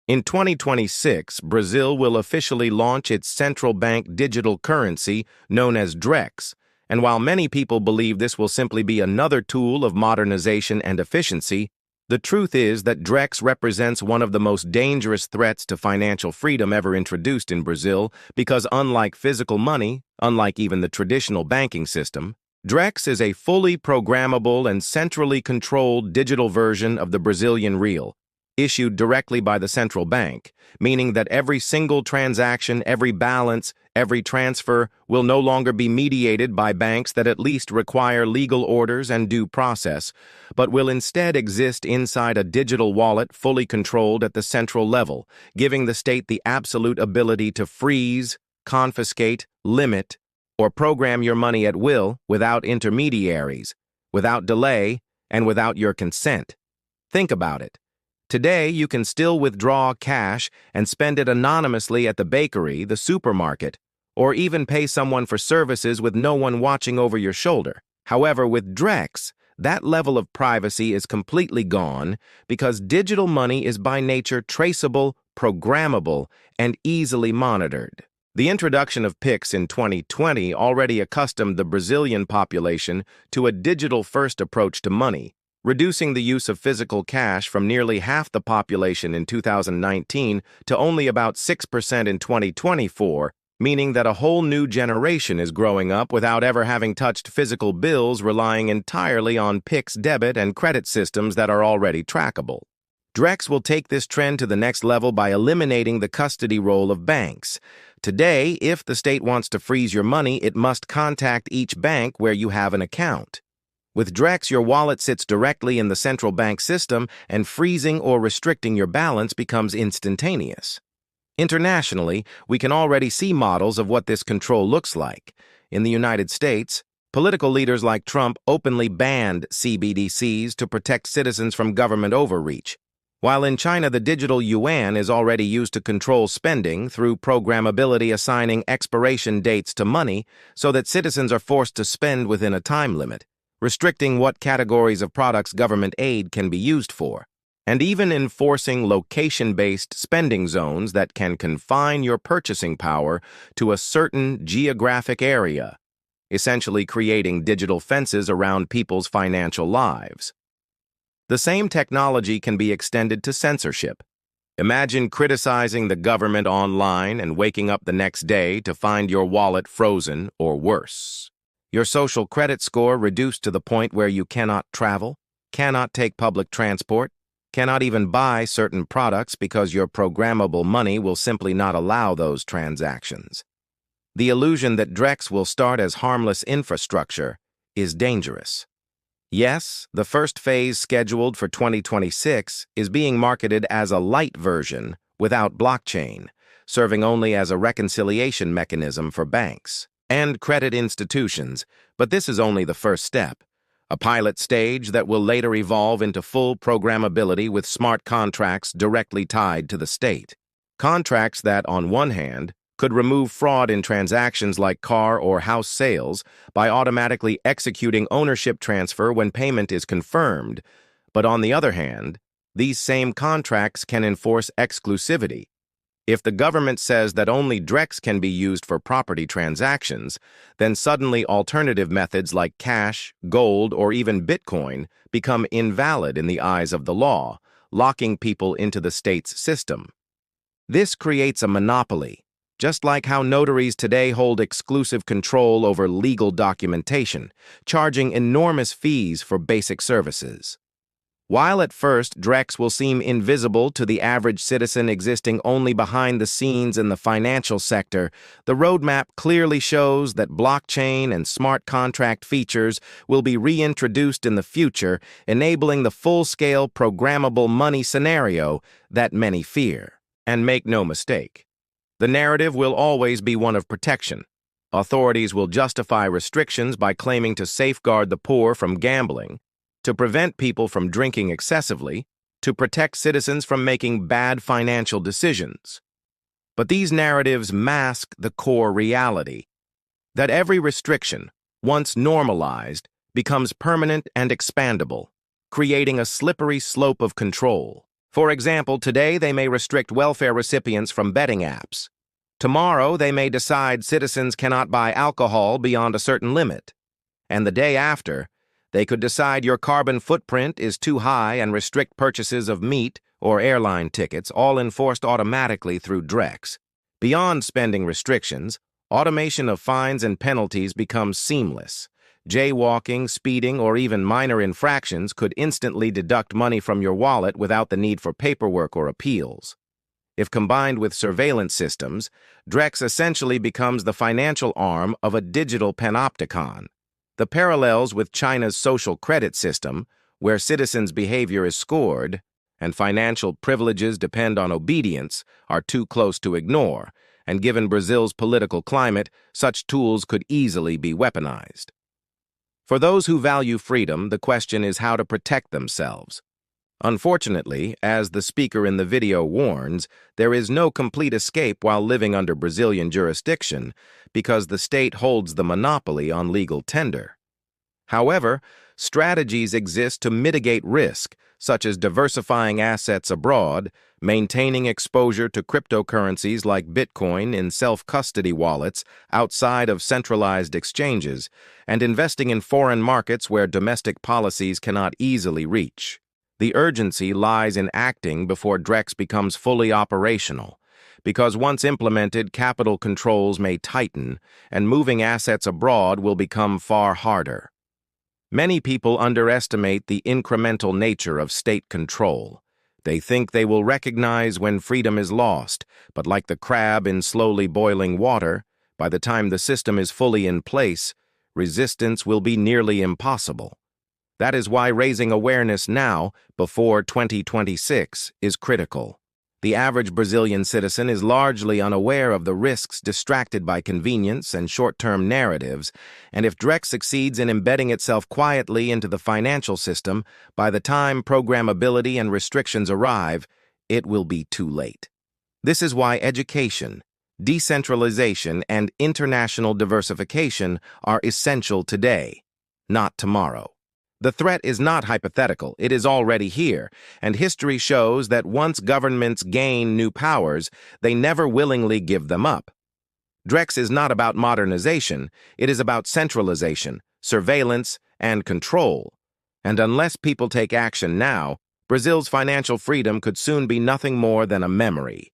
In 2026, Brazil will officially launch its central bank digital currency known as Drex, and while many people believe this will simply be another tool of modernization and efficiency, the truth is that Drex represents one of the most dangerous threats to financial freedom ever introduced in Brazil because unlike physical money, unlike even the traditional banking system, Drex is a fully programmable and centrally controlled digital version of the Brazilian real, issued directly by the central bank, meaning that every single transaction, every balance, every transfer will no longer be mediated by banks that at least require legal orders and due process, but will instead exist inside a digital wallet fully controlled at the central level, giving the state the absolute ability to freeze, confiscate, limit, or program your money at will without intermediaries, without delay, and without your consent. Think about it. Today, you can still withdraw cash and spend it anonymously at the bakery, the supermarket, or even pay someone for services with no one watching over your shoulder. However, with Drex, that level of privacy is completely gone because digital money is by nature traceable, programmable, and easily monitored. The introduction of Pix in 2020 already accustomed the Brazilian population to a digital-first approach to money, reducing the use of physical cash from nearly half the population in 2019 to only about 6% in 2024, meaning that a whole new generation is growing up without ever having touched physical bills, relying entirely on Pix debit and credit systems that are already trackable. Drex will take this trend to the next level by eliminating the custody role of banks. Today, if the state wants to freeze your money, it must contact each bank where you have an account. With Drex, your wallet sits directly in the central bank system, and freezing or restricting your balance becomes instantaneous. Internationally, we can already see models of what this control looks like. In the United States, political leaders like Trump openly banned CBDCs to protect citizens from government overreach, while in China the digital yuan is already used to control spending through programmability assigning expiration dates to money so that citizens are forced to spend within a time limit, restricting what categories of products government aid can be used for, and even enforcing location-based spending zones that can confine your purchasing power to a certain geographic area, essentially creating digital fences around people's financial lives. The same technology can be extended to censorship. Imagine criticizing the government online and waking up the next day to find your wallet frozen or worse. Your social credit score reduced to the point where you cannot travel, cannot take public transport, cannot even buy certain products because your programmable money will simply not allow those transactions. The illusion that Drex will start as harmless infrastructure is dangerous. Yes, the first phase scheduled for 2026 is being marketed as a light version without blockchain, serving only as a reconciliation mechanism for banks and credit institutions, but this is only the first step, a pilot stage that will later evolve into full programmability with smart contracts directly tied to the state. Contracts that, on one hand, could remove fraud in transactions like car or house sales by automatically executing ownership transfer when payment is confirmed, but on the other hand, these same contracts can enforce exclusivity. If the government says that only Drex can be used for property transactions, then suddenly alternative methods like cash, gold, or even Bitcoin become invalid in the eyes of the law, locking people into the state's system. This creates a monopoly, just like how notaries today hold exclusive control over legal documentation, charging enormous fees for basic services. While at first Drex will seem invisible to the average citizen existing only behind the scenes in the financial sector, the roadmap clearly shows that blockchain and smart contract features will be reintroduced in the future, enabling the full-scale programmable money scenario that many fear. And make no mistake, the narrative will always be one of protection. Authorities will justify restrictions by claiming to safeguard the poor from gambling, to prevent people from drinking excessively, to protect citizens from making bad financial decisions. But these narratives mask the core reality, that every restriction, once normalized, becomes permanent and expandable, creating a slippery slope of control. For example, today they may restrict welfare recipients from betting apps. Tomorrow they may decide citizens cannot buy alcohol beyond a certain limit. And the day after, they could decide your carbon footprint is too high and restrict purchases of meat or airline tickets, all enforced automatically through Drex. Beyond spending restrictions, automation of fines and penalties becomes seamless. Jaywalking, speeding, or even minor infractions could instantly deduct money from your wallet without the need for paperwork or appeals. If combined with surveillance systems, Drex essentially becomes the financial arm of a digital panopticon. The parallels with China's social credit system, where citizens' behavior is scored and financial privileges depend on obedience, are too close to ignore, and given Brazil's political climate, such tools could easily be weaponized. For those who value freedom, the question is how to protect themselves. Unfortunately, as the speaker in the video warns, there is no complete escape while living under Brazilian jurisdiction because the state holds the monopoly on legal tender. However, strategies exist to mitigate risk, such as diversifying assets abroad, maintaining exposure to cryptocurrencies like Bitcoin in self-custody wallets outside of centralized exchanges, and investing in foreign markets where domestic policies cannot easily reach. The urgency lies in acting before Drex becomes fully operational, because once implemented, capital controls may tighten, and moving assets abroad will become far harder. Many people underestimate the incremental nature of state control. They think they will recognize when freedom is lost, but like the crab in slowly boiling water, by the time the system is fully in place, resistance will be nearly impossible. That is why raising awareness now, before 2026, is critical. The average Brazilian citizen is largely unaware of the risks distracted by convenience and short-term narratives, and if Drex succeeds in embedding itself quietly into the financial system, by the time programmability and restrictions arrive, it will be too late. This is why education, decentralization, and international diversification are essential today, not tomorrow. The threat is not hypothetical, it is already here, and history shows that once governments gain new powers, they never willingly give them up. Drex is not about modernization, it is about centralization, surveillance, and control. And unless people take action now, Brazil's financial freedom could soon be nothing more than a memory.